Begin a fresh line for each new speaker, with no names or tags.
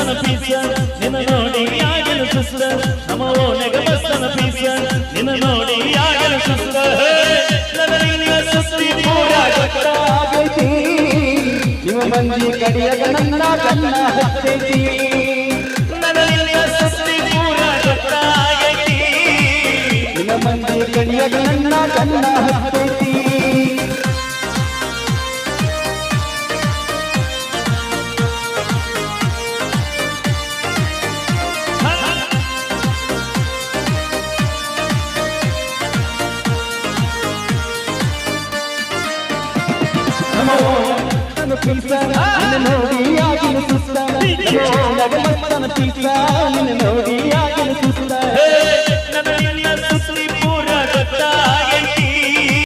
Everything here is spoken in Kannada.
ಬಸ್ತನ ಪೀಸ ನಿನ್ನ ನೋಡಿ ಆಗಲು ಸುಸ್ತ ನಮ್ಮ ಓನೆಗ ಬಸ್ತನ ಪೀಸ ನಿನ್ನ ನೋಡಿ ಆಗಲು ಸುಸ್ತ ನನ್ನ ಸುಸ್ತಿ ಪೂರ
ಆಗೈತಿ ನಿಮ್ಮ ಮಂದಿ ಕಡಿಯಾಗ ನನ್ನ ಕಣ್ಣ ಹತ್ತೈತಿ
ನನ್ನ ಸುಸ್ತಿ ಪೂರ ಆಗೈತಿ
ನಿಮ್ಮ ಮಂದಿ ಕಡಿಯಾಗ ನನ್ನ ಕಣ್ಣ ಹತ್ತೈತಿ ಪೀಸ ನಿನ್ನ ನೋಡಿ ಆಗಿನ ಸುಸ್ತ ಮಸ್ತನ ಪೀಸ ನಿನ್ನ ನೋಡಿ ಆಗಿನ ಸುಸ್ತ
ನನ್ನ ಸುಸ್ತಿ ಪೂರ ಆಗೈತಿ